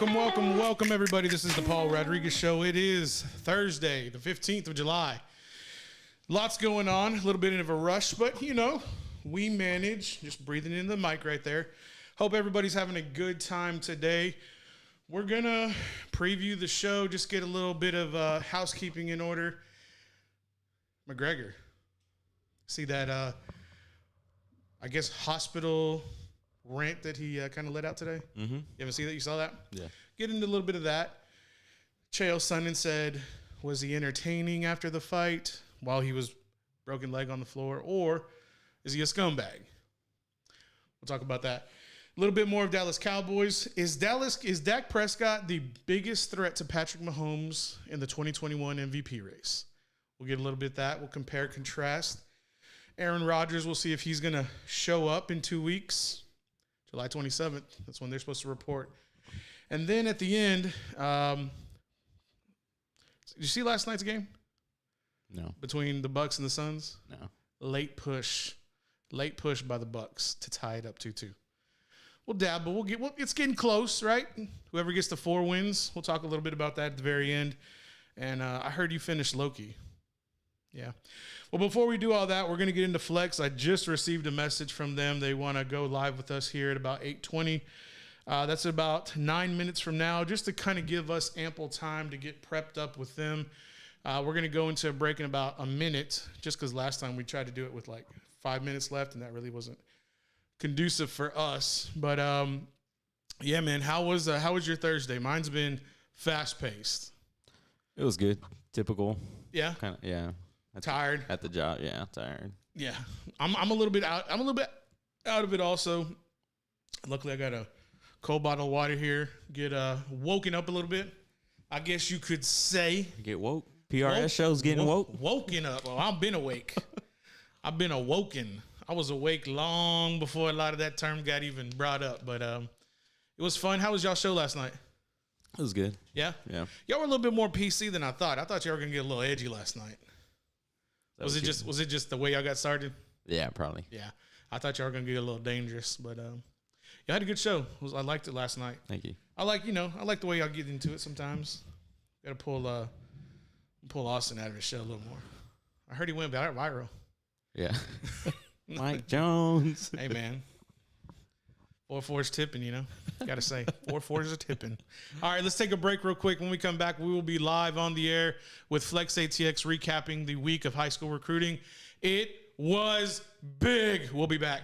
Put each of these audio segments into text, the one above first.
Welcome, everybody. This is the Paul Rodriguez Show. It is Thursday, the 15th of July. Lots going on, a little bit of a rush, but, we manage. Just breathing in the mic right there. Hope everybody's having a good time today. We're going to preview the show, just get a little bit of housekeeping in order. McGregor. See that, hospital rant that he kind of let out today? Mm-hmm. You ever see that? You saw that? Yeah. Get into a little bit of that. Chael Sonnen said, was he entertaining after the fight while he was broken leg on the floor, or is he a scumbag? We'll talk about that. A little bit more of Dallas Cowboys. Is Dak Prescott the biggest threat to Patrick Mahomes in the 2021 MVP race? We'll get a little bit of that. We'll compare, contrast. Aaron Rodgers, we'll see if he's going to show up in 2 weeks. July 27th. That's when they're supposed to report. And then at the end, did you see last night's game? No. Between the Bucks and the Suns? No. Late push by the Bucks to tie it up 2-2. We'll dabble. It's getting close, right? Whoever gets the 4 wins, we'll talk a little bit about that at the very end. And I heard you finished Loki. Yeah. Well, before we do all that, we're going to get into Flex. I just received a message from them. They want to go live with us here at about 8:20. That's about 9 minutes from now, just to kind of give us ample time to get prepped up with them. We're going to go into a break in about a minute, just because last time we tried to do it with like 5 minutes left, and that really wasn't conducive for us. But yeah, man, how was your Thursday? Mine's been fast paced. It was good. Typical. Yeah. Kind of. Yeah. Tired at the job. Yeah, tired. Yeah, I'm a little bit out. I'm a little bit out of it also. Luckily, I got a cold bottle of water here. Get woken up a little bit, I guess you could say. Get woke. PRS show's getting woke. Woken up. Oh, I've been awake. I've been awoken. I was awake long before a lot of that term got even brought up. But it was fun. How was y'all show last night? It was good. Yeah? Yeah. Y'all were a little bit more PC than I thought. I thought y'all were going to get a little edgy last night. Was it just the way y'all got started? Yeah, probably. Yeah. I thought y'all were going to get a little dangerous. But y'all had a good show. I liked it last night. Thank you. I like the way y'all get into it sometimes. Got to pull Austin out of his shell a little more. I heard he went viral. Yeah. Mike Jones. Hey, man. 4-4's tipping, Got to say, 4-4's a tipping. All right, let's take a break real quick. When we come back, we will be live on the air with Flex ATX recapping the week of high school recruiting. It was big. We'll be back.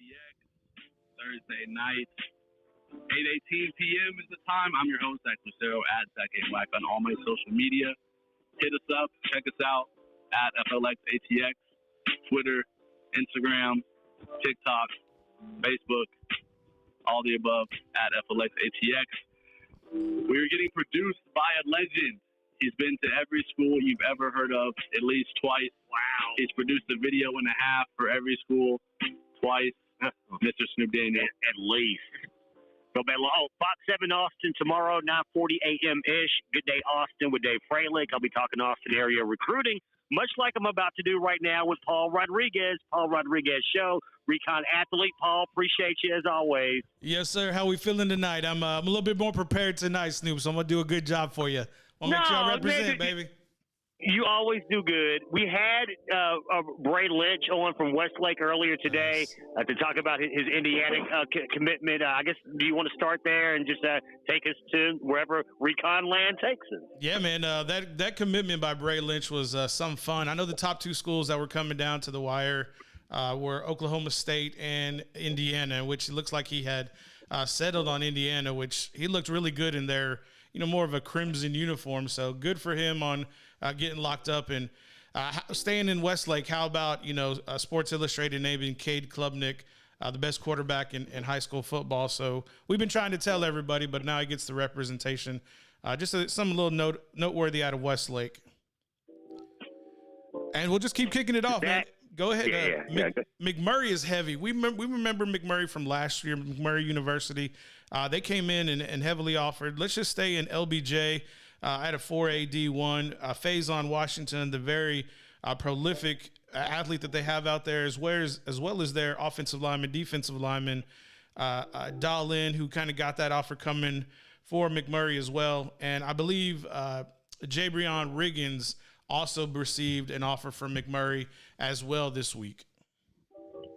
ATX, Thursday night. 8:18 p.m. is the time. I'm your host, Zach Lucero, at Zach A. Wack on all my social media. Hit us up. Check us out at FLXATX, Twitter, Instagram, TikTok, Facebook, all the above at FLXATX. We're getting produced by a legend. He's been to every school you've ever heard of at least twice. Wow. He's produced a video and a half for every school twice. Mr. Snoop Daniel. At least. Go back. Oh, Fox 7 Austin tomorrow, 9:40 a.m.-ish. Good Day Austin with Dave Freilich. I'll be talking Austin area recruiting, much like I'm about to do right now with Paul Rodriguez. Paul Rodriguez Show, Recon Athlete. Paul, appreciate you as always. Yes, sir. How we feeling tonight? I'm a little bit more prepared tonight, Snoop, so I'm going to do a good job for you. I'll make sure I represent, baby. You always do good. We had Bray Lynch on from Westlake earlier today to talk about his Indiana commitment. I guess, do you want to start there and just take us to wherever Recon land takes us? Yeah, man. That commitment by Bray Lynch was some fun. I know the top two schools that were coming down to the wire were Oklahoma State and Indiana, which it looks like he had settled on Indiana, which he looked really good in their, more of a crimson uniform. So good for him on getting locked up and staying in Westlake. How about, Sports Illustrated naming Cade Klubnik the best quarterback in high school football. So we've been trying to tell everybody, but now he gets the representation. Some little noteworthy out of Westlake. And we'll just keep kicking it off, man. Go ahead. McMurray is heavy. We remember McMurray from last year, McMurray University. They came in and heavily offered. Let's just stay in LBJ. At a 4A D1, Faison Washington, the very prolific athlete that they have out there, as well as their offensive lineman, defensive lineman, Dahlin, who kind of got that offer coming for McMurray as well. And I believe Jabrion Riggins also received an offer from McMurray as well this week.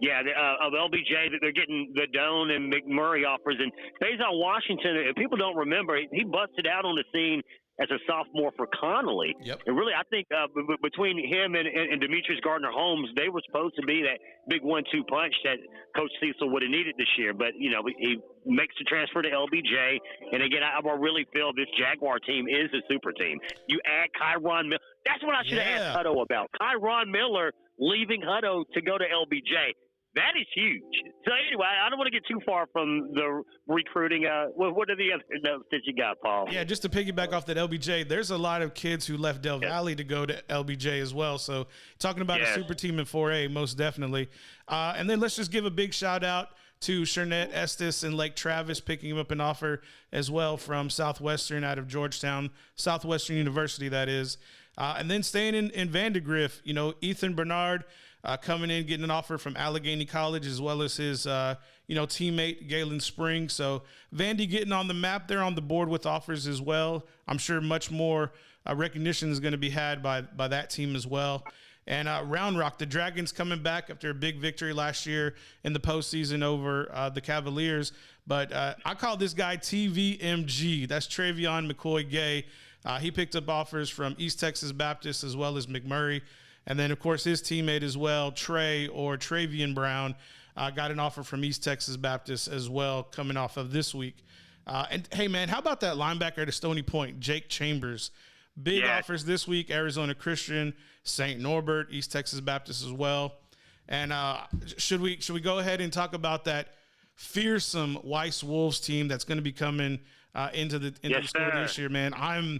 Yeah, of LBJ, that they're getting the Doan and McMurray offers. And Faison Washington, if people don't remember, he busted out on the scene as a sophomore for Connolly. Yep. And really, I think between him and Demetrius Gardner-Holmes, they were supposed to be that big 1-2 punch that Coach Cecil would have needed this year. But, he makes the transfer to LBJ. And, again, I really feel this Jaguar team is a super team. You add Kyron Miller. That's what I should have asked Hutto about. Kyron Miller leaving Hutto to go to LBJ. That is huge. So anyway, I don't want to get too far from the recruiting. What are the other notes that you got, Paul? Yeah, just to piggyback off that LBJ, there's a lot of kids who left Del Valley to go to LBJ as well. So talking about a super team in 4A, most definitely. And then let's just give a big shout out to Shernette Estes and Lake Travis picking him up an offer as well from Southwestern out of Georgetown, Southwestern University, that is. And then staying in Vandergrift, Ethan Bernard, coming in, getting an offer from Allegheny College, as well as his, teammate Galen Spring. So Vandy getting on the map there on the board with offers as well. I'm sure much more recognition is going to be had by that team as well. And Round Rock, the Dragons coming back after a big victory last year in the postseason over the Cavaliers. But I call this guy TVMG. That's Travion McCoy Gay. He picked up offers from East Texas Baptist as well as McMurray. And then, of course, his teammate as well, Travian Brown, got an offer from East Texas Baptist as well coming off of this week. And, hey, man, how about that linebacker at Stony Point, Jake Chambers? Big offers this week, Arizona Christian, St. Norbert, East Texas Baptist as well. And should we go ahead and talk about that fearsome Weiss Wolves team that's going to be coming into the school this year, man?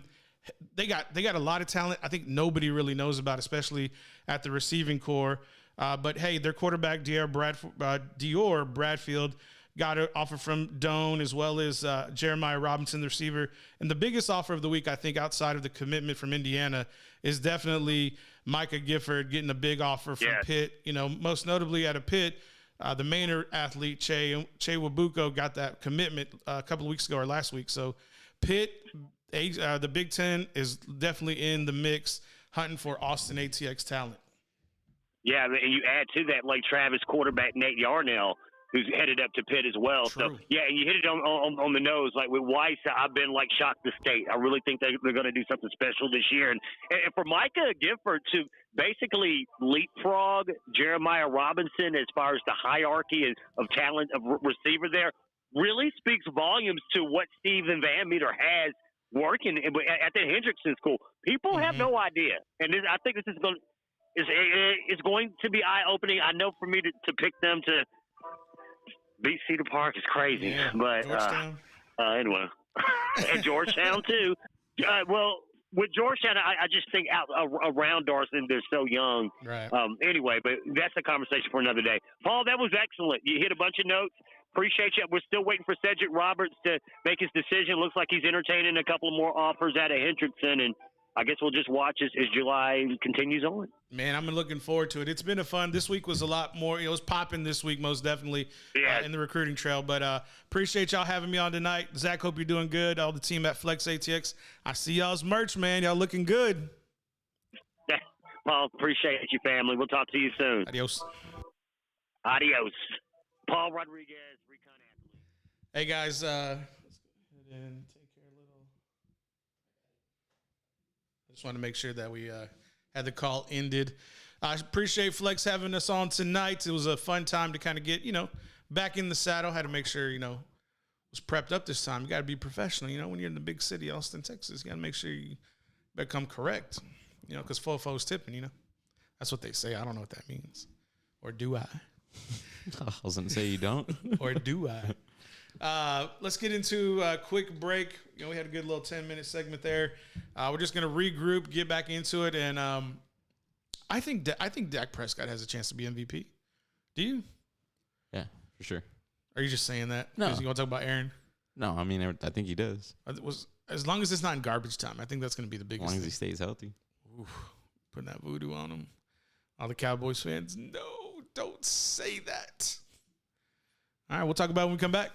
They got a lot of talent. I think nobody really knows about, especially at the receiving core. But hey, their quarterback Dior Bradfield got an offer from Doan, as well as Jeremiah Robinson, the receiver. And the biggest offer of the week, I think, outside of the commitment from Indiana, is definitely Micah Gifford getting a big offer from Pitt. Most notably out of Pitt, the Maynard athlete Che Wabuko got that commitment a couple of weeks ago or last week. So Pitt, the Big Ten, is definitely in the mix, hunting for Austin ATX talent. Yeah, and you add to that Lake Travis quarterback Nate Yarnell, who's headed up to Pitt as well. True. So, yeah, and you hit it on the nose. Like with Weiss, I've been shocked to state. I really think they're going to do something special this year. And for Micah Gifford to basically leapfrog Jeremiah Robinson as far as the hierarchy of talent of receiver there really speaks volumes to what Stephen Van Meter has working at the Hendrickson school. People have no idea. And I think this is going to be eye-opening. I know for me to pick them to beat Cedar Park is crazy. Yeah, but anyway. And Georgetown, too. Well, with Georgetown, I just think around Darson, they're so young. Right. Anyway, but that's a conversation for another day. Paul, that was excellent. You hit a bunch of notes. Appreciate you. We're still waiting for Cedric Roberts to make his decision. Looks like he's entertaining a couple more offers out of Hendrickson, and I guess we'll just watch as July continues on. Man, I'm looking forward to it. It's been a fun. This week was a lot more. It was popping this week, most definitely, in the recruiting trail. But appreciate y'all having me on tonight. Zach, hope you're doing good. All the team at Flex ATX. I see y'all's merch, man. Y'all looking good. Paul, appreciate you, family. We'll talk to you soon. Adios. Adios. Paul Rodriguez, Recon Athlete. Hey, guys. Let's go ahead and take care a little. I just want to make sure that we had the call ended. I appreciate Flex having us on tonight. It was a fun time to kind of get, back in the saddle. Had to make sure, was prepped up this time. You got to be professional. When you're in the big city, Austin, Texas, you got to make sure you become correct, because fofo's tipping, That's what they say. I don't know what that means. Or do I? I was going to say you don't. Or do I? Let's get into a quick break. We had a good little 10-minute segment there. We're just going to regroup, get back into it, and I think Dak Prescott has a chance to be MVP. Do you? Yeah, for sure. Are you just saying that? No. Because you want to talk about Aaron? No, I mean, I think he does. As long as it's not in garbage time, I think that's going to be the biggest As long as thing. he stays healthy. Oof, putting that voodoo on him. All the Cowboys fans, no, don't say that. All right, we'll talk about it when we come back.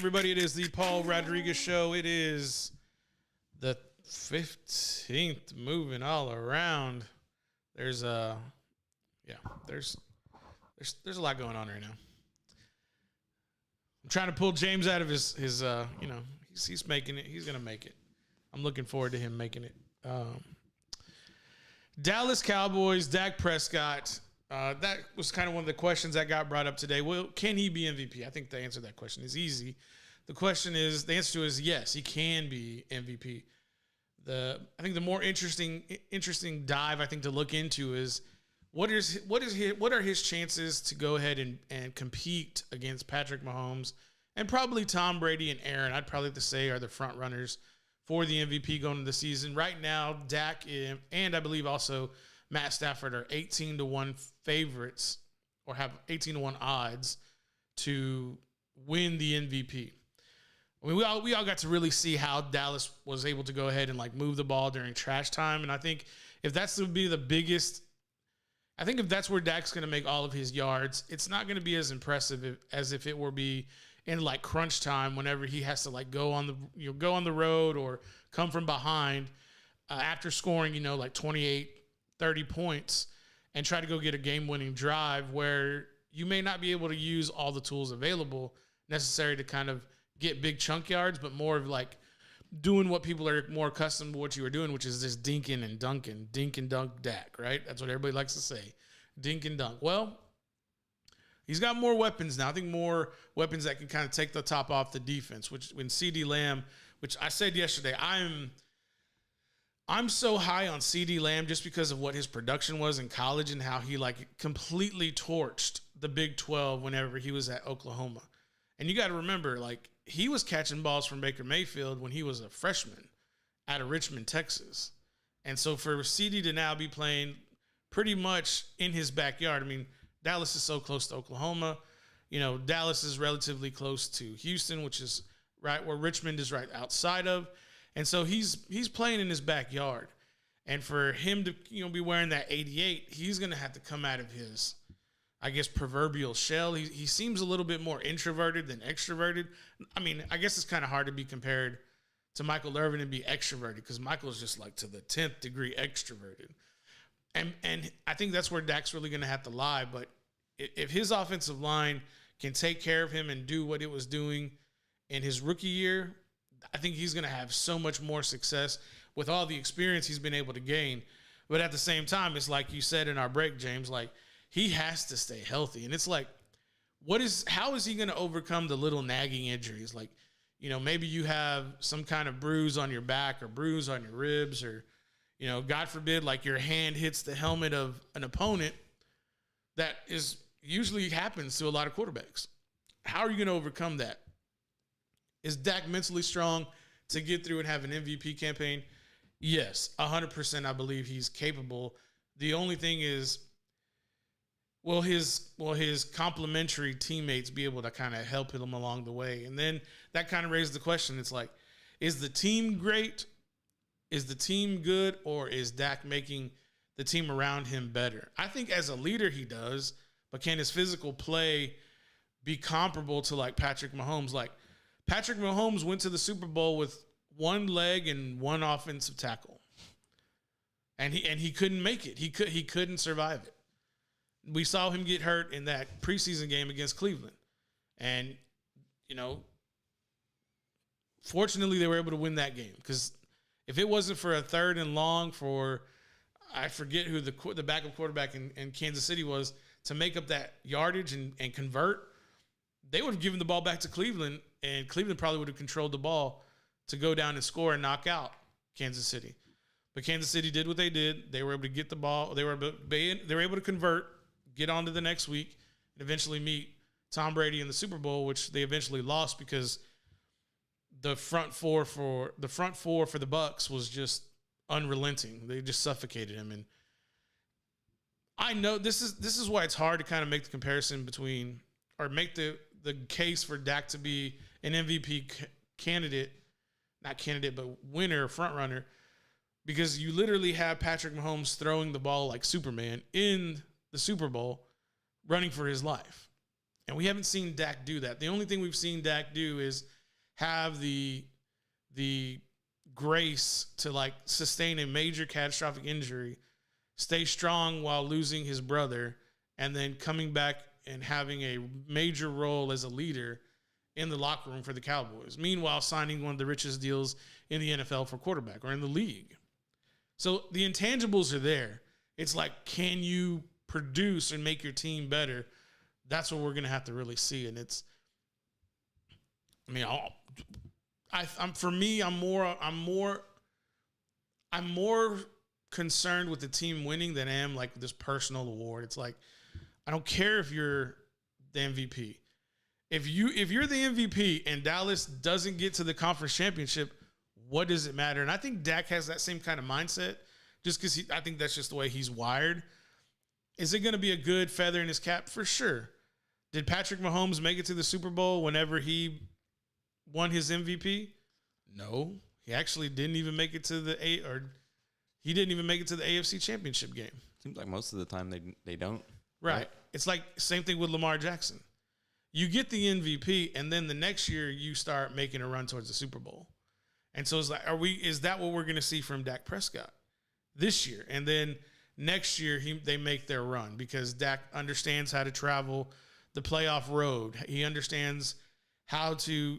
everybody? It is the Paul Rodriguez Show. It is the 15th. Moving all around. There's a lot going on right now. I'm trying to pull James out of his he's making it. He's gonna make it. I'm looking forward to him making it. Dallas Cowboys, Dak Prescott. That was kind of one of the questions that got brought up today. Well, can he be MVP? I think the answer to that question is easy. The answer to it is yes, he can be MVP. I think the more interesting dive I think to look into is what are his chances to go ahead and compete against Patrick Mahomes and probably Tom Brady and Aaron. I'd probably have to say are the front runners for the MVP going into the season. Right now, Dak and I believe also Matt Stafford are 18-1 favorites or have 18-1 odds to win the MVP. I mean, we all got to really see how Dallas was able to go ahead and like move the ball during trash time, and I think if that's to be the biggest, I think if that's where Dak's going to make all of his yards, it's not going to be as impressive as if it were be in like crunch time whenever he has to like go on the road or come from behind after scoring like 28, 30 points and try to go get a game-winning drive where you may not be able to use all the tools available necessary to kind of get big chunk yards, but more of like doing what people are more accustomed to what you were doing, which is just dinking and dunking, dink and dunk Dak, right? That's what everybody likes to say, dink and dunk. Well, he's got more weapons now. I think more weapons that can kind of take the top off the defense, which when CeeDee Lamb, which I said yesterday, I'm so high on CeeDee Lamb just because of what his production was in college and how he like completely torched the Big 12 whenever he was at Oklahoma. And you got to remember, like, he was catching balls from Baker Mayfield when he was a freshman out of Richmond, Texas. And so for CeeDee to now be playing pretty much in his backyard, I mean, Dallas is so close to Oklahoma. Dallas is relatively close to Houston, which is right where Richmond is right outside of. And so he's playing in his backyard. And for him to, be wearing that 88, he's going to have to come out of his, I guess, proverbial shell. He seems a little bit more introverted than extroverted. I mean, I guess it's kind of hard to be compared to Michael Irvin and be extroverted because Michael's just like to the 10th degree extroverted. And I think that's where Dak's really going to have to lie. But if his offensive line can take care of him and do what it was doing in his rookie year, I think he's going to have so much more success with all the experience he's been able to gain. But at the same time, it's like you said in our break, James, like he has to stay healthy. And it's like, how is he going to overcome the little nagging injuries? Like, maybe you have some kind of bruise on your back or bruise on your ribs or, God forbid, like your hand hits the helmet of an opponent. That is usually happens to a lot of quarterbacks. How are you going to overcome that? Is Dak mentally strong to get through and have an MVP campaign? Yes, 100% I believe he's capable. The only thing is, will his complimentary teammates be able to kind of help him along the way? And then that kind of raises the question. It's like, is the team great? Is the team good? Or is Dak making the team around him better? I think as a leader he does, but can his physical play be comparable to like Patrick Mahomes? Like, Patrick Mahomes went to the Super Bowl with one leg and one offensive tackle. And he couldn't make it. He couldn't survive it. We saw him get hurt in that preseason game against Cleveland. And, fortunately they were able to win that game because if it wasn't for a 3rd and long for, I forget who the backup quarterback in Kansas City was, to make up that yardage and convert, they would have given the ball back to Cleveland, and Cleveland probably would have controlled the ball to go down and score and knock out Kansas City. But Kansas City did what they did. They were able to get the ball. They were able to convert, get on to the next week, and eventually meet Tom Brady in the Super Bowl, which they eventually lost because the front four for the Bucs was just unrelenting. They just suffocated him. And I know this is why it's hard to kind of make the comparison between, or make the case for Dak to be an MVP candidate, not candidate, but winner, front runner, because you literally have Patrick Mahomes throwing the ball like Superman in the Super Bowl, running for his life. And we haven't seen Dak do that. The only thing we've seen Dak do is have the grace to like sustain a major catastrophic injury, stay strong while losing his brother, and then coming back and having a major role as a leader in the locker room for the Cowboys. Meanwhile, signing one of the richest deals in the NFL for quarterback or in the league. So the intangibles are there. It's like, can you produce and make your team better? That's what we're going to have to really see. And it's, I mean, I'm more concerned with the team winning than I am like this personal award. It's like, I don't care if you're the MVP. If you're the MVP and Dallas doesn't get to the conference championship, what does it matter? And I think Dak has that same kind of mindset, just because I think that's just the way he's wired. Is it going to be a good feather in his cap? For sure. Did Patrick Mahomes make it to the Super Bowl whenever he won his MVP? No, he actually didn't even make it to he didn't even make it to the AFC Championship game. Seems like most of the time they don't. Right. It's like same thing with Lamar Jackson. You get the MVP, and then the next year you start making a run towards the Super Bowl. And so it's like, is that what we're going to see from Dak Prescott this year? And then next year they make their run because Dak understands how to travel the playoff road. He understands how to,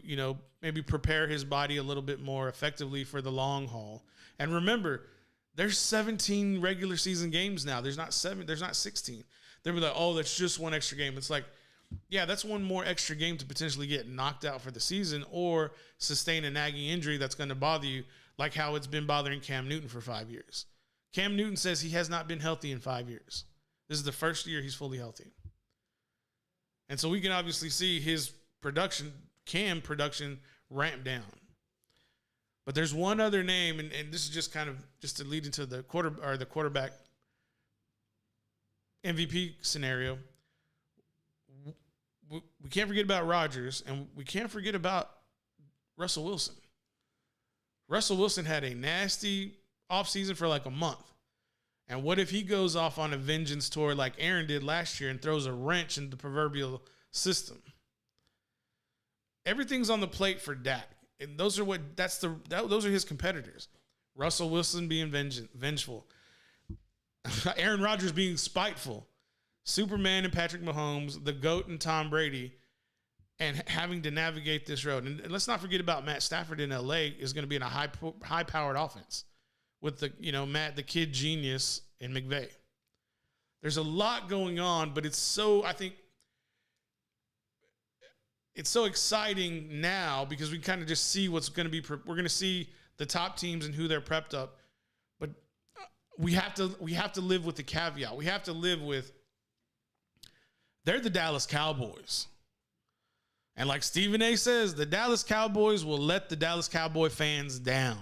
maybe prepare his body a little bit more effectively for the long haul. And remember, there's 17 regular season games now. There's not 16. They'll be like, oh, that's just one extra game. It's like, yeah, that's one more extra game to potentially get knocked out for the season or sustain a nagging injury that's going to bother you, like how it's been bothering Cam Newton for 5 years. Cam Newton says he has not been healthy in 5 years. This is the first year he's fully healthy. And so we can obviously see his Cam production ramp down. But there's one other name, and this is just kind of just to lead into the quarterback MVP scenario. We can't forget about Rodgers, and we can't forget about Russell Wilson. Russell Wilson had a nasty offseason for like a month. And what if he goes off on a vengeance tour like Aaron did last year and throws a wrench in the proverbial system? Everything's on the plate for Dak. And those are his competitors. Russell Wilson being vengeful. Aaron Rodgers being spiteful. Superman and Patrick Mahomes, the GOAT and Tom Brady, and having to navigate this road. And let's not forget about Matt Stafford in LA is going to be in a high-powered offense with Matt, the kid genius, and McVay. There's a lot going on, but it's so exciting now because we kind of just see what's going to be. We're going to see the top teams and who they're prepped up, but we have to live with the caveat. We have to live with they're the Dallas Cowboys. And like Stephen A says, the Dallas Cowboys will let the Dallas Cowboy fans down.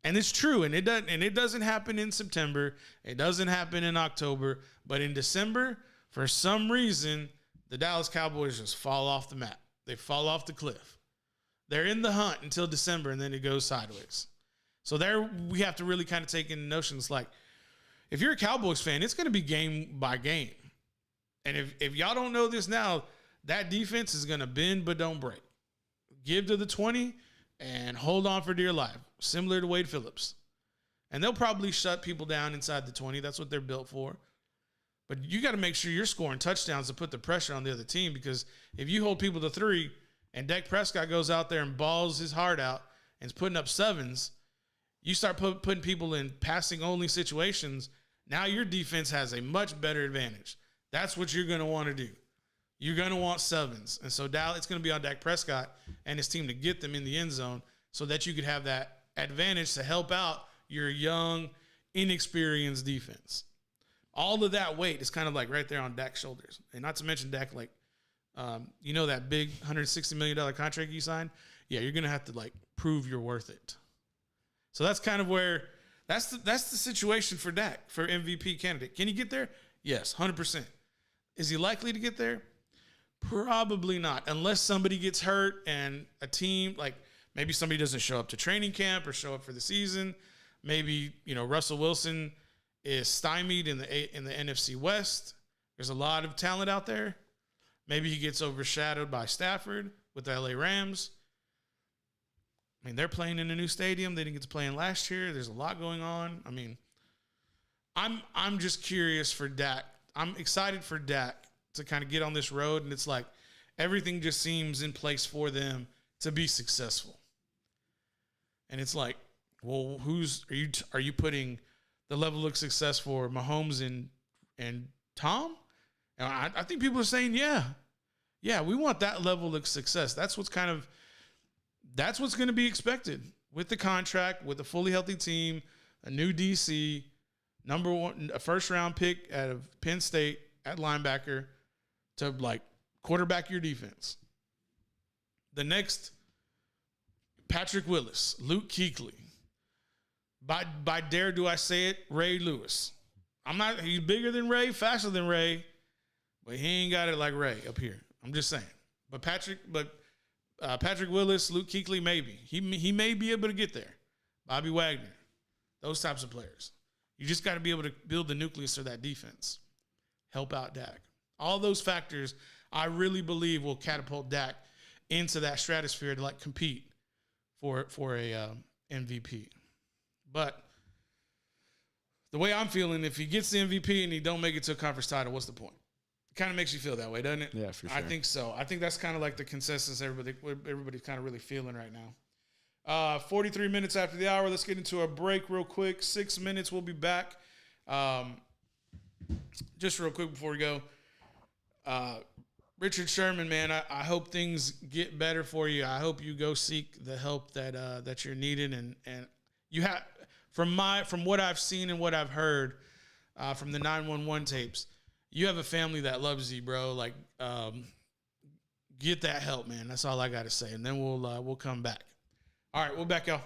And it's true, and it doesn't happen in September. It doesn't happen in October. But in December, for some reason, the Dallas Cowboys just fall off the map. They fall off the cliff. They're in the hunt until December, and then it goes sideways. So there we have to really kind of take in notions like, if you're a Cowboys fan, it's going to be game by game. And if y'all don't know this now, that defense is going to bend but don't break. Give to the 20 and hold on for dear life, similar to Wade Phillips. And they'll probably shut people down inside the 20. That's what they're built for. But you got to make sure you're scoring touchdowns to put the pressure on the other team, because if you hold people to 3 and Dak Prescott goes out there and balls his heart out and is putting up 7s, you start putting people in passing-only situations, now your defense has a much better advantage. That's what you're going to want to do. You're going to want 7s. And so it's going to be on Dak Prescott and his team to get them in the end zone so that you could have that advantage to help out your young, inexperienced defense. All of that weight is kind of like right there on Dak's shoulders. And not to mention Dak, that big $160 million contract you signed? Yeah, you're going to have to, prove you're worth it. So that's kind of where that's the situation for Dak, for MVP candidate. Can he get there? Yes, 100%. Is he likely to get there? Probably not, unless somebody gets hurt and a team, maybe somebody doesn't show up to training camp or show up for the season. Maybe, Russell Wilson is stymied in the NFC West. There's a lot of talent out there. Maybe he gets overshadowed by Stafford with the LA Rams. I mean, they're playing in a new stadium. They didn't get to play in last year. There's a lot going on. I mean, I'm just curious for Dak. I'm excited for Dak to kind of get on this road, and it's like everything just seems in place for them to be successful. And it's like, well, are you putting the level of success for Mahomes and Tom? And I think people are saying, yeah, we want that level of success. That's what's going to be expected with the contract, with a fully healthy team, a new DC, number one, a first round pick out of Penn State at linebacker to like quarterback your defense. The next, Patrick Willis, Luke Kuechly. By dare do I say it, Ray Lewis. He's bigger than Ray, faster than Ray, but he ain't got it like Ray up here. I'm just saying. But Patrick Willis, Luke Kuechly, maybe. He may be able to get there. Bobby Wagner, those types of players. You just got to be able to build the nucleus of that defense. Help out Dak. All those factors, I really believe, will catapult Dak into that stratosphere to like compete for a MVP. But the way I'm feeling, if he gets the MVP and he don't make it to a conference title, what's the point? It kind of makes you feel that way, doesn't it? Yeah, for sure. I think so. I think that's kind of like the consensus everybody's kind of really feeling right now. 43 minutes after the hour. Let's get into a break real quick. 6 minutes. We'll be back. Just real quick before we go. Richard Sherman, man, I hope things get better for you. I hope you go seek the help that you're needing. And you have, from what I've seen and what I've heard from the 911 tapes, you have a family that loves you, bro. Like, get that help, man. That's all I got to say. And then we'll come back. All right, we're back, y'all.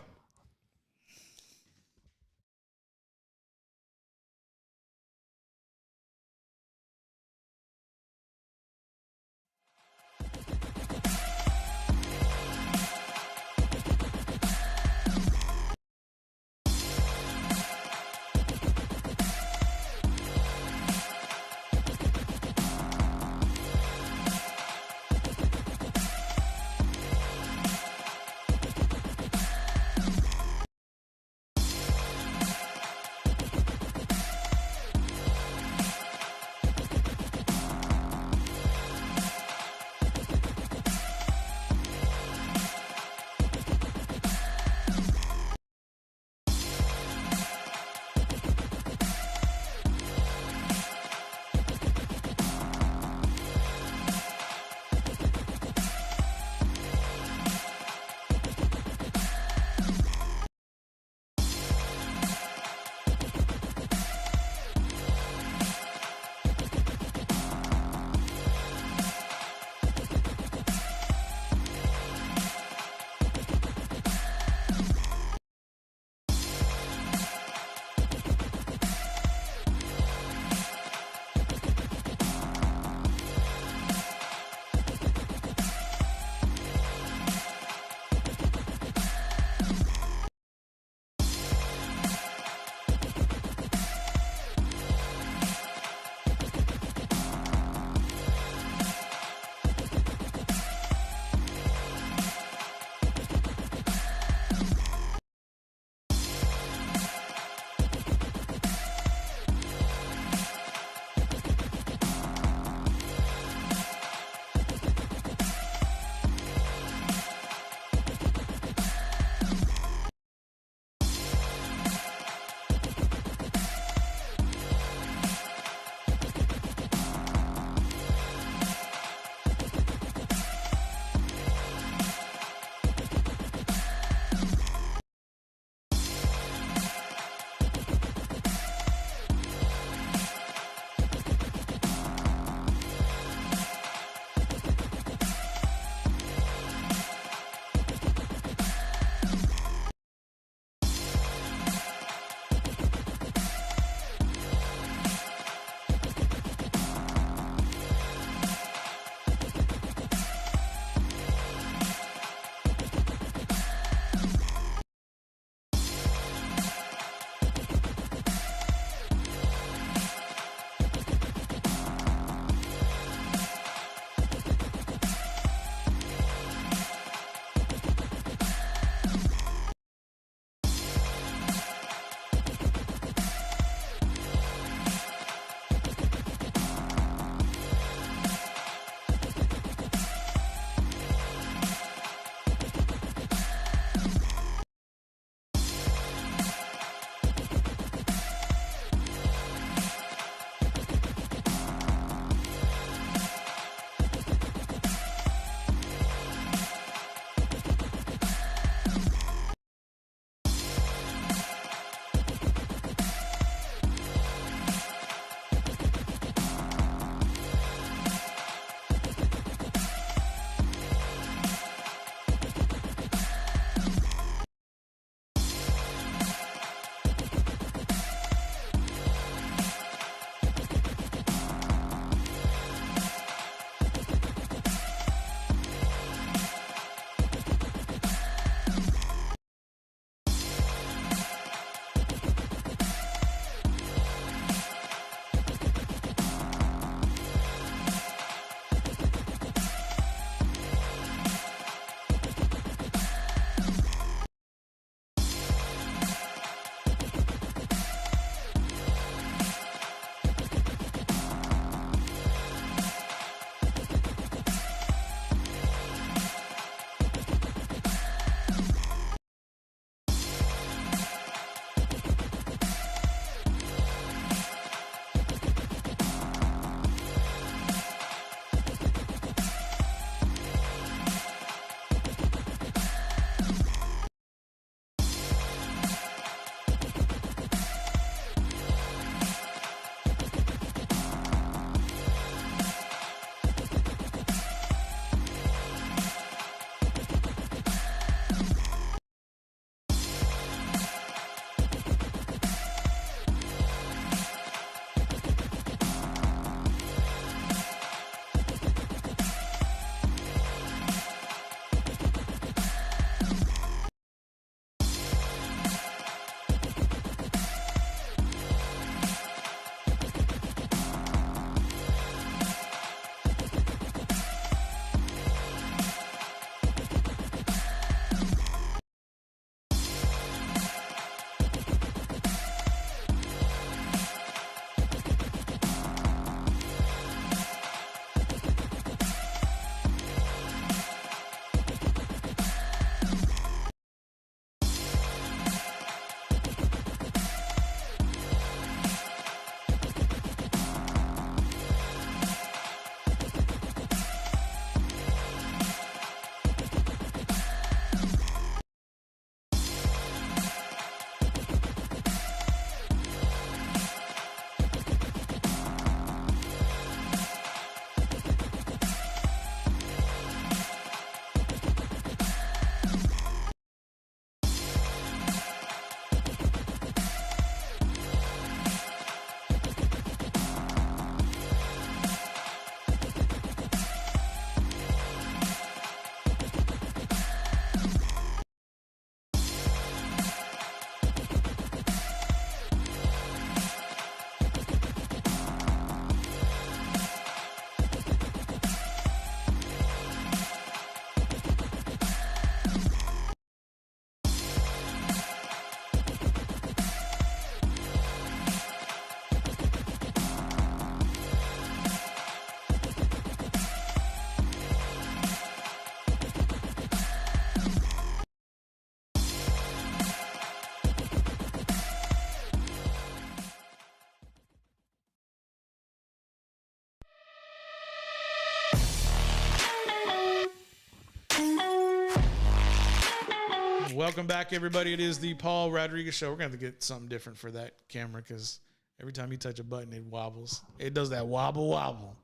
Welcome back, everybody. It is the Paul Rodriguez Show. We're going to have to get something different for that camera because every time you touch a button, it wobbles. It does that wobble.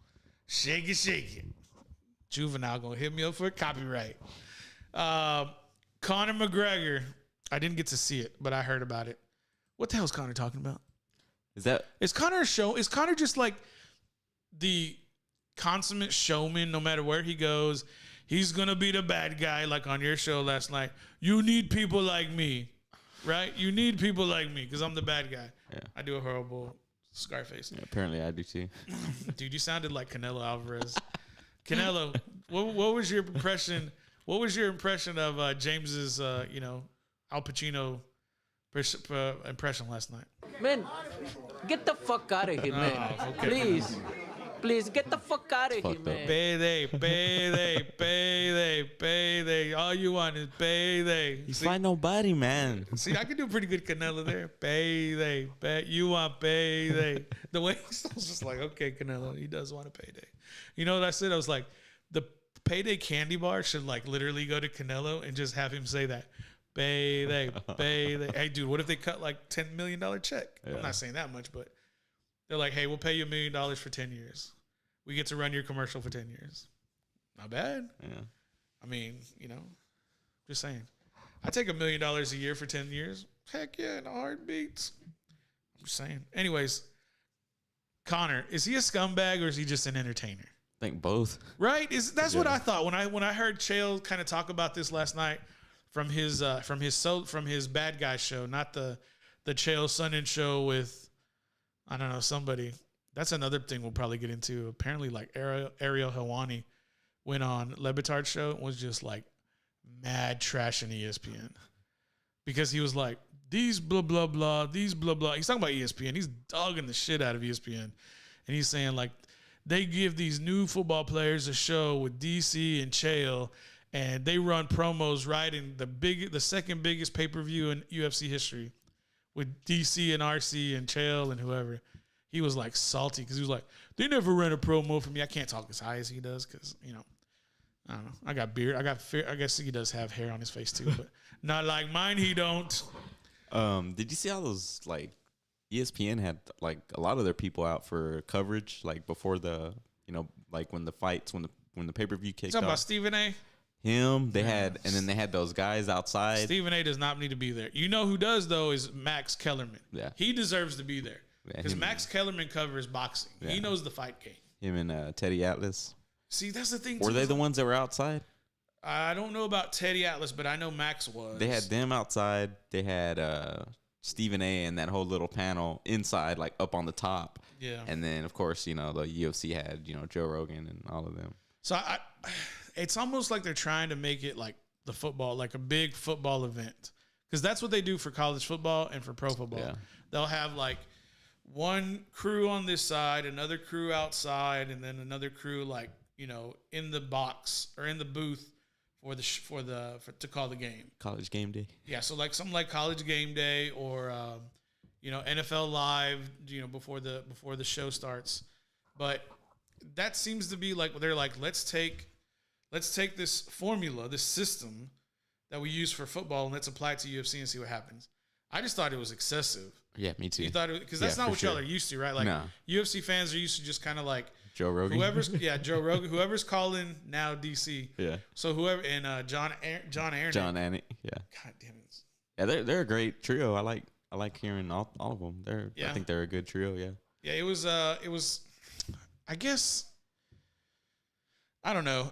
Shake it. Juvenile going to hit me up for a copyright. Conor McGregor. I didn't get to see it, but I heard about it. What the hell is Conor talking about? Is Conor a show? Is Conor just like the consummate showman no matter where he goes? He's going to be the bad guy like on your show last night. You need people like me, right? You need people like me because I'm the bad guy. Yeah. I do a horrible Scarface. Yeah, apparently I do too. Dude, you sounded like Canelo Alvarez. Canelo, what was your impression? What was your impression of James's, Al Pacino impression last night? Man, get the fuck out of here, man. Okay. Please, get the fuck out of here, man. Payday. All you want is payday. He's fighting nobody, man. See, I can do a pretty good Canelo there. Payday. You want payday. The way he sounds just like, okay, Canelo, he does want a payday. You know what I said? I was like, the payday candy bar should like literally go to Canelo and just have him say that. Payday. Hey, dude, what if they cut like $10 million check? Yeah. I'm not saying that much, but they're like, hey, we'll pay you $1 million for 10 years. We get to run your commercial for 10 years. Not bad. Yeah. I mean, just saying. I take $1 million a year for 10 years. Heck yeah, in a heartbeat. I'm just saying. Anyways, Conor, is he a scumbag or is he just an entertainer? I think both. Right? That's what I thought when I heard Chael kind of talk about this last night from his bad guy show, not the Chael Sonnen show with I don't know somebody. That's another thing we'll probably get into. Apparently, like Ariel Helwani went on Le Batard's show and was just like mad trashing ESPN because he was like these blah blah blah, these blah blah. He's talking about ESPN. He's dogging the shit out of ESPN, and he's saying like they give these new football players a show with DC and Chael, and they run promos right in the second biggest pay-per-view in UFC history with DC and RC and Chael and whoever. He was like salty because he was like, they never ran a promo for me. I can't talk as high as he does because, I don't know. I got beard. I guess he does have hair on his face too, but not like mine. He don't. Did you see all those like ESPN had like a lot of their people out for coverage like before the like when the fights when the pay-per-view kicked off. Talking about Stephen A. Him, they had, and then they had those guys outside. Stephen A. does not need to be there. You know who does though is Max Kellerman. Yeah, he deserves to be there because Max Kellerman covers boxing. Yeah. He knows the fight game. Him and Teddy Atlas. See, that's the thing. Were they the ones that were outside? I don't know about Teddy Atlas, but I know Max was. They had them outside. They had Stephen A. and that whole little panel inside, like up on the top. Yeah. And then, of course, the UFC had, Joe Rogan and all of them. So it's almost like they're trying to make it like the football, like a big football event. Because that's what they do for college football and for pro football. Yeah. They'll have like one crew on this side, another crew outside, and then another crew like, in the box or in the booth to call the game. College game day. Yeah, so like something like College Game Day or NFL Live, before the show starts. But that seems to be like they're like let's take this formula, this system that we use for football, and let's apply it to UFC and see what happens. I just thought it was excessive. Yeah, me too. You thought because that's not what y'all are used to, right? Like UFC fans are used to just kind of like Joe Rogan. Joe Rogan. Whoever's calling now DC. Yeah. So whoever and John Anik. John Anik. Yeah. God damn it. Yeah, they're a great trio. I like hearing all of them. I think they're a good trio. Yeah. Yeah. It was. I guess. I don't know.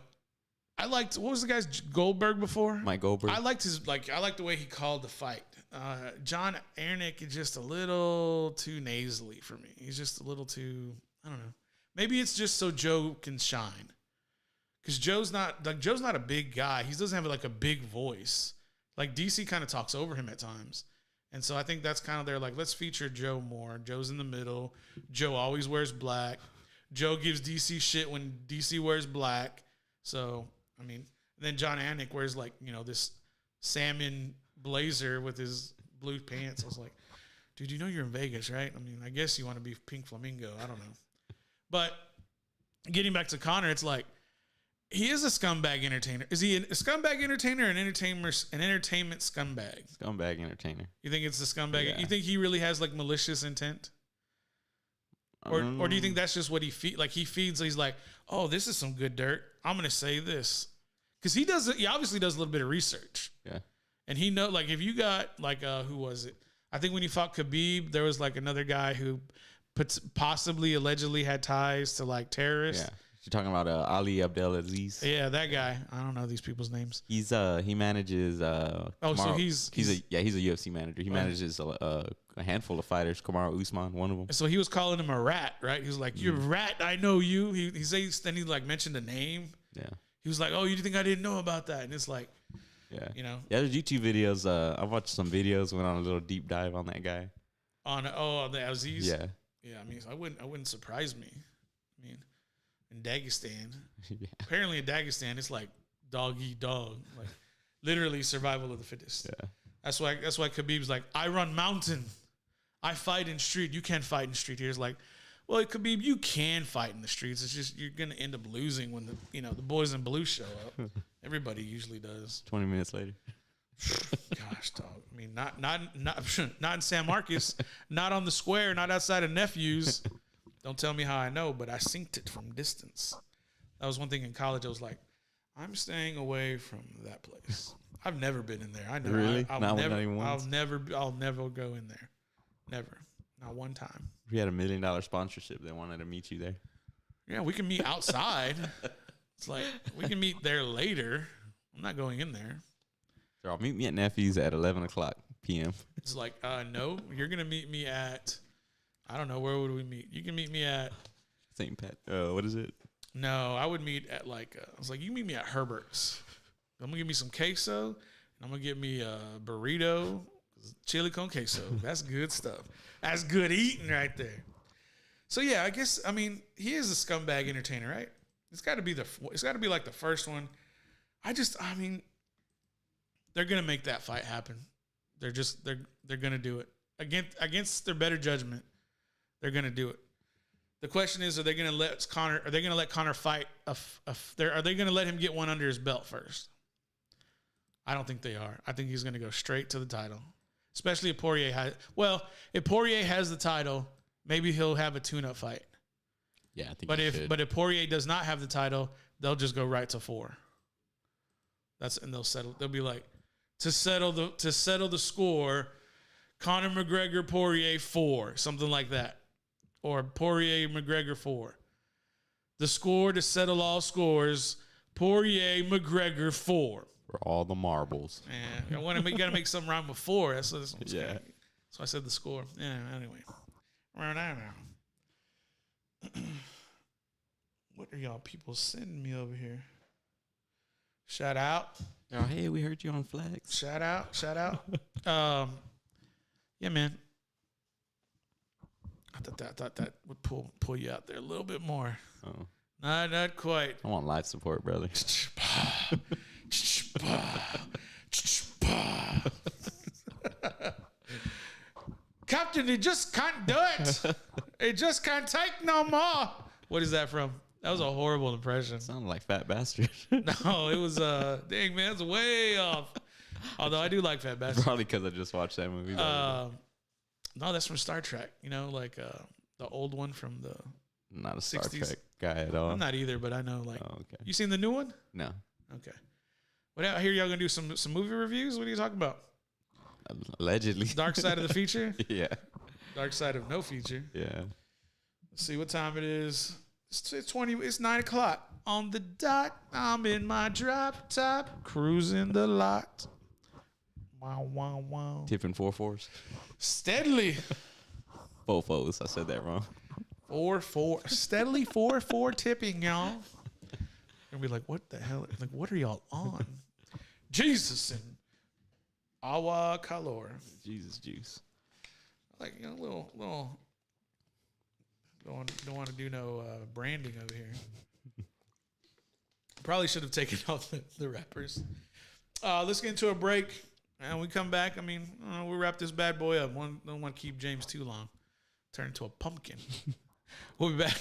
I liked what was the guy's Goldberg before? Mike Goldberg. I liked I liked the way he called the fight. John Anik is just a little too nasally for me. He's just a little too. I don't know. Maybe it's just so Joe can shine. Because Joe's not a big guy. He doesn't have like a big voice. Like DC kind of talks over him at times. And so I think that's kind of their like, let's feature Joe more. Joe's in the middle. Joe always wears black. Joe gives DC shit when DC wears black. So, I mean, then John Anik wears like, this salmon blazer with his blue pants. I was like, dude, you're in Vegas, right? I mean, I guess you want to be Pink Flamingo. I don't know. But getting back to Conor, it's like He is a scumbag entertainer. Is he a scumbag entertainer or an entertainment scumbag? Scumbag entertainer. You think it's the scumbag? Yeah. You think he really has like malicious intent? Or do you think that's just what he feeds? Like he feeds, he's like, oh, this is some good dirt. I'm going to say this. Because he obviously does a little bit of research. Yeah. And he know, like, if you got, like, who was it? I think when he fought Khabib, there was, like, another guy who possibly, allegedly had ties to, like, terrorists. Yeah. You're talking about Ali Abdelaziz. Yeah, that guy. I don't know these people's names. He manages. So he's a UFC manager. He manages a handful of fighters. Kamaru Usman, one of them. So he was calling him a rat, right? He was like, "You're a rat. I know you." He says, then he like mentioned a name. Yeah. He was like, "Oh, you think I didn't know about that?" And it's like, yeah, you know, yeah. There's YouTube videos. I watched some videos. Went on a little deep dive on that guy. On the Aziz. Yeah. Yeah. I mean, I wouldn't surprise me. I mean, in Dagestan, Yeah. apparently in Dagestan, it's like dog eat dog, like literally survival of the fittest. Yeah. That's why Khabib's like, I run mountain, I fight in street. You can't fight in street here. It's like, well, Khabib, you can fight in the streets. It's just you're gonna end up losing when the boys in blue show up. Everybody usually does. 20 minutes later. Gosh, dog. I mean, not in San Marcos, not on the square, not outside of Nephew's. Don't tell me how I know, but I synced it from distance. That was one thing in college. I was like, I'm staying away from that place. I've never been in there. I know. Really? I'll never go in there. Never. Not one time. We had $1 million sponsorship. They wanted to meet you there. Yeah, we can meet outside. It's like, we can meet there later. I'm not going in there. So I'll meet me at Nephew's at 11 o'clock p.m. It's like, no, you're going to meet me at, I don't know, where would we meet? You can meet me at St. Pat. What is it? No, I would meet at I was like, you meet me at Herbert's. I'm going to get me some queso, and I'm going to get me a burrito, chili con queso. That's good stuff. That's good eating right there. So, yeah, I guess, I mean, he is a scumbag entertainer, right? It's got to be like the first one. I mean, they're going to make that fight happen. They're going to do it. Against their better judgment, they're going to do it. The question is, are they going to let Conor fight? Are they going to let him get one under his belt first? I don't think they are. I think he's going to go straight to the title, especially if Poirier has. Well, if Poirier has the title, maybe he'll have a tune-up fight. Yeah, I think. But if Poirier does not have the title, they'll just go right to 4. And they'll settle. They'll be like, to settle the score, Conor McGregor Poirier 4, something like that. Or Poirier McGregor 4. The score to settle all scores, Poirier McGregor 4. For all the marbles. Yeah, you got to make something rhyme with 4. That's what yeah. So I said the score. Yeah. Anyway, what are y'all people sending me over here? Shout out. Oh, hey, we heard you on Flags. Shout out. Yeah, man. I thought that would pull you out there a little bit more. Oh. Not quite. I want live support, brother. Captain, it just can't do it. It just can't take no more. What is that from? That was a horrible impression. Sounded like Fat Bastard. No, it was dang man, it's way off. Although I do like Fat Bastard. Probably because I just watched that movie. No, that's from Star Trek. You know, like the old one from the not a Star 60s. Trek guy at all. I'm not either, but I know. Like, Oh, okay. You seen the new one? No. Okay. What I hear y'all gonna do some movie reviews. What are you talking about? Allegedly. Dark side of the feature. Yeah. Dark side of no feature. Yeah. Let's see what time it is. It's 9 o'clock on the dot. I'm in my drop top, cruising the lot. Wow, wow, wow. Tipping 4-4s. Steadily. 4-4s. I said that wrong. 4-4. Steadily 4-4 tipping, y'all. And be like, what the hell? Like, what are y'all on? Jesus and Awa Calor. Jesus juice. Like, you know, little. Don't want to do no branding over here. Probably should have taken off the wrappers. Let's get into a break. And we come back. I mean, we'll wrap this bad boy up. Don't want to keep James too long. Turn into a pumpkin. We'll be back.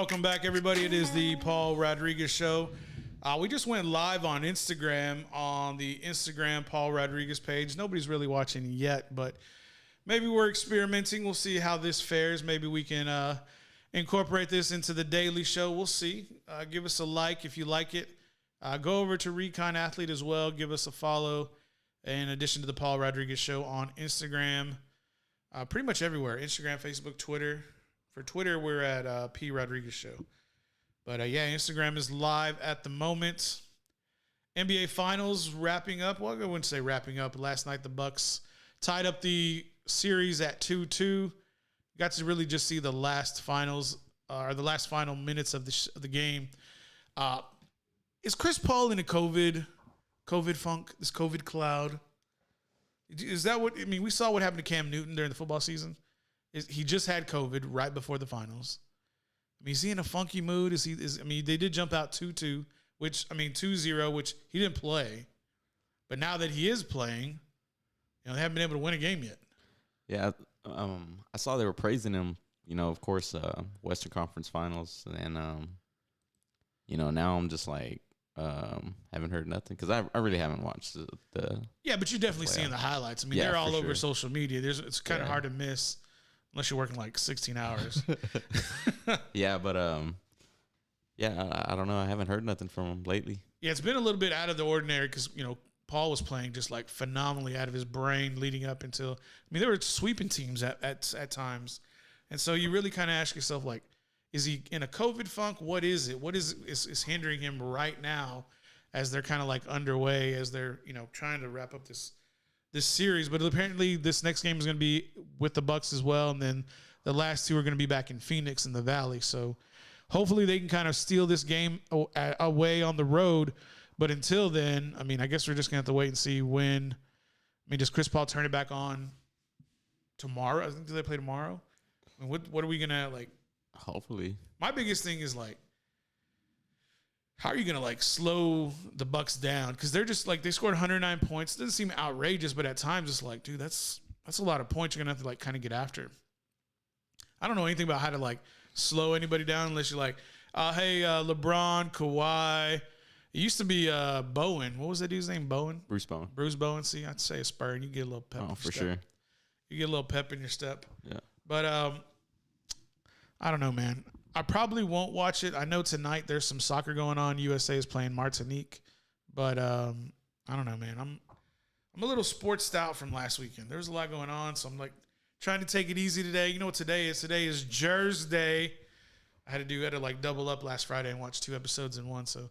Welcome back, everybody. It is the Paul Rodriguez Show. We just went live on Instagram on the Instagram Paul Rodriguez page. Nobody's really watching yet, but maybe we're experimenting. We'll see how this fares. Maybe we can incorporate this into the daily show. We'll see. Give us a like if you like it. Go over to Recon Athlete as well. Give us a follow. In addition to the Paul Rodriguez Show on Instagram, pretty much everywhere. Instagram, Facebook, Twitter. For Twitter, we're at P Rodriguez Show. But yeah, Instagram is live at the moment. NBA Finals wrapping up. Well, I wouldn't say wrapping up. Last night, the Bucks tied up the series at 2-2. Got to really just see the last finals or the last final minutes of the game. Is Chris Paul in a COVID funk? This COVID cloud? Is that what I mean? We saw what happened to Cam Newton during the football season. He just had COVID right before the finals. I mean, is he in a funky mood? They did jump out 2-2, 2-0, which he didn't play. But now that he is playing, they haven't been able to win a game yet. Yeah, I saw they were praising him. Of course, Western Conference Finals, and now I'm just like, haven't heard nothing because I really haven't watched the. Yeah, but you're definitely seeing the highlights. I mean, they're all over social media. It's kind of hard to miss. Unless you're working like 16 hours. Yeah, but I don't know. I haven't heard nothing from him lately. Yeah, it's been a little bit out of the ordinary because, Paul was playing just like phenomenally out of his brain leading up until, they were sweeping teams at times. And so you really kind of ask yourself, like, is he in a COVID funk? What is it? What is hindering him right now as they're kind of like underway, as they're, trying to wrap up this series? But apparently this next game is going to be with the Bucks as well, and then the last two are going to be back in Phoenix in the Valley. So hopefully they can kind of steal this game away on the road. But until then, I guess we're just going to have to wait and see when. Does Chris Paul turn it back on tomorrow? I think, do they play tomorrow? What are we going to like? Hopefully. My biggest thing is like, how are you going to like slow the Bucks down? Because they're just like, they scored 109 points. It doesn't seem outrageous, but at times it's like, dude, that's a lot of points you're going to have to like kind of get after. I don't know anything about how to like slow anybody down unless you're like, hey, LeBron, Kawhi. It used to be Bowen. What was that dude's name? Bowen? Bruce Bowen. Bruce Bowen. See, I'd say a Spur and you get a little pep. Oh, for sure. You get a little pep in your step. Yeah. But I don't know, man. I probably won't watch it. I know tonight there's some soccer going on. USA is playing Martinique. But I don't know, man. I'm a little sports out from last weekend. There was a lot going on, so I'm like trying to take it easy today. You know what today is? Today is Jersey Day. I had to like double up last Friday and watch 2 episodes in one, so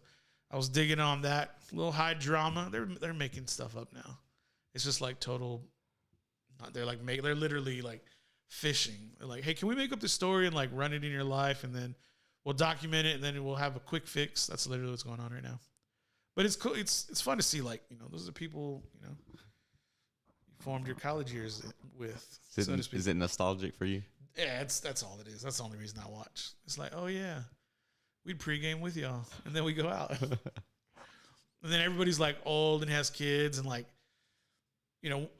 I was digging on that. A little high drama. They're making stuff up now. It's just like total. They're literally like fishing. They're like, hey, can we make up the story and like run it in your life, and then we'll document it, and then we'll have a quick fix. That's literally what's going on right now. But it's cool. It's fun to see, like, those are people, you formed your college years with. Is it nostalgic for you? Yeah, that's all it is. That's the only reason I watch. It's like, oh yeah, we'd pregame with y'all, and then we go out, and then everybody's like old and has kids, and like,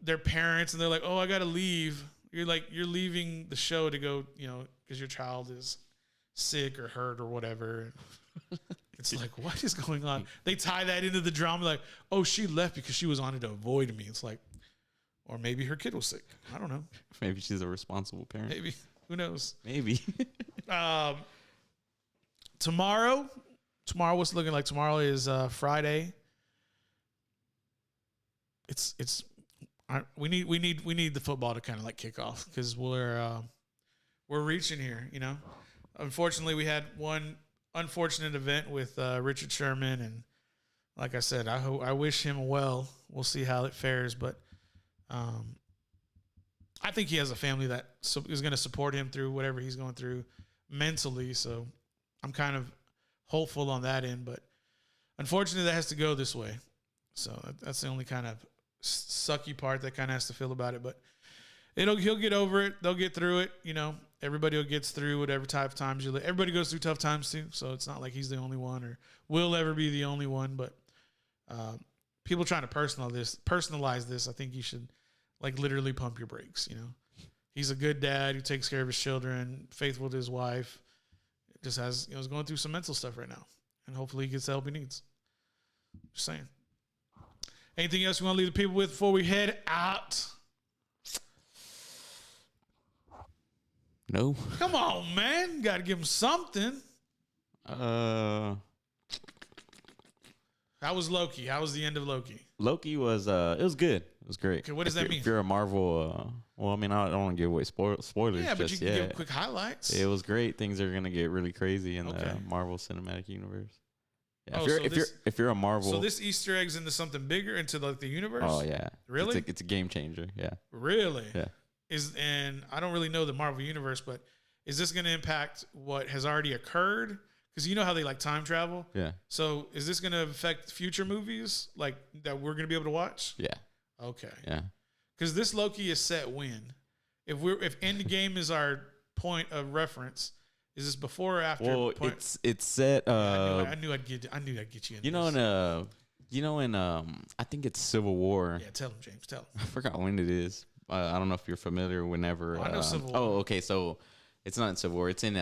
their parents, and they're like, oh, I gotta leave. You're leaving the show to go, because your child is sick or hurt or whatever. It's like, what is going on? They tie that into the drama, like, oh, she left because she was on it to avoid me. It's like, or maybe her kid was sick. I don't know. Maybe she's a responsible parent. Maybe. Who knows? Maybe. Tomorrow, what's it looking like? Tomorrow is Friday. We need the football to kind of like kick off because we're reaching here. Unfortunately, we had one unfortunate event with Richard Sherman, and like I said, I wish him well. We'll see how it fares, but I think he has a family that is going to support him through whatever he's going through mentally. So I'm kind of hopeful on that end, but unfortunately, that has to go this way. So that's the only kind of sucky part that kind of has to feel about it, but he'll get over it. They'll get through it. Everybody gets through whatever type of times you live. Everybody goes through tough times too. So it's not like he's the only one or will ever be the only one, but people trying to personalize this. I think you should like literally pump your brakes. He's a good dad who takes care of his children, faithful to his wife. just has, is going through some mental stuff right now. And hopefully he gets the help he needs. Just saying. Anything else you want to leave the people with before we head out? No. Come on, man. Got to give them something. How was Loki? How was the end of Loki? Loki was it was good. It was great. Okay, what does that mean? If you're a Marvel, well, I mean, I don't want to give away spoilers. Yeah, but just you can yet. give quick highlights. It was great. Things are gonna get really crazy in the Marvel Cinematic Universe. Yeah, if you're a Marvel, so this Easter egg's into something bigger, into like the universe. Oh yeah, really? It's a game changer. Yeah, really. Yeah. And I don't really know the Marvel universe, but is this going to impact what has already occurred? Because you know how they like time travel. Yeah. So is this going to affect future movies like that we're going to be able to watch? Yeah. Okay. Yeah. Because this Loki is set when? If Endgame is our point of reference, is this before or after? Well, it's set. I knew I'd get you. In I think it's Civil War. Yeah, tell him, James. Tell him. I forgot when it is. I don't know if you're familiar. Whenever I know Civil War. Oh, okay. So it's not in Civil War. It's in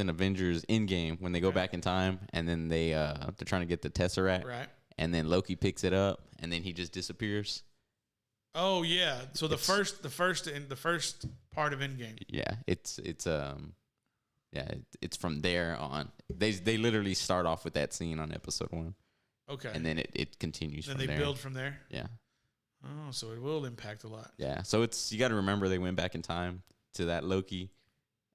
Avengers Endgame when they go back in time and then they're trying to get the Tesseract. Right. And then Loki picks it up and then he just disappears. Oh yeah. So the first part of Endgame. Yeah, it's from there on. They literally start off with that scene on episode 1. Okay. And then it continues. Then from there. Build from there. Yeah. Oh, so it will impact a lot. Yeah. So you got to remember they went back in time to that Loki,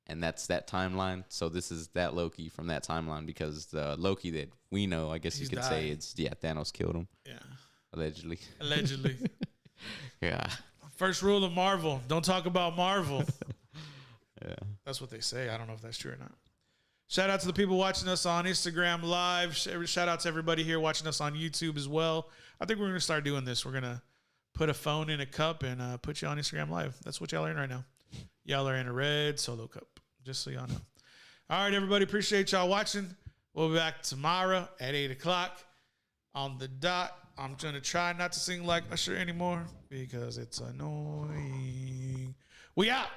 and that's that timeline. So this is that Loki from that timeline because the Loki that we know, I guess you could say it's Thanos killed him. Yeah. Allegedly. Yeah. First rule of Marvel: don't talk about Marvel. Yeah. That's what they say. I don't know if that's true or not. Shout out to the people watching us on Instagram Live. Shout out to everybody here watching us on YouTube as well. I think we're going to start doing this. We're going to put a phone in a cup and put you on Instagram Live. That's what y'all are in right now. Y'all are in a red Solo cup, just so y'all know. All right, everybody. Appreciate y'all watching. We'll be back tomorrow at 8 o'clock on the dot. I'm going to try not to sing like Usher anymore because it's annoying. We out.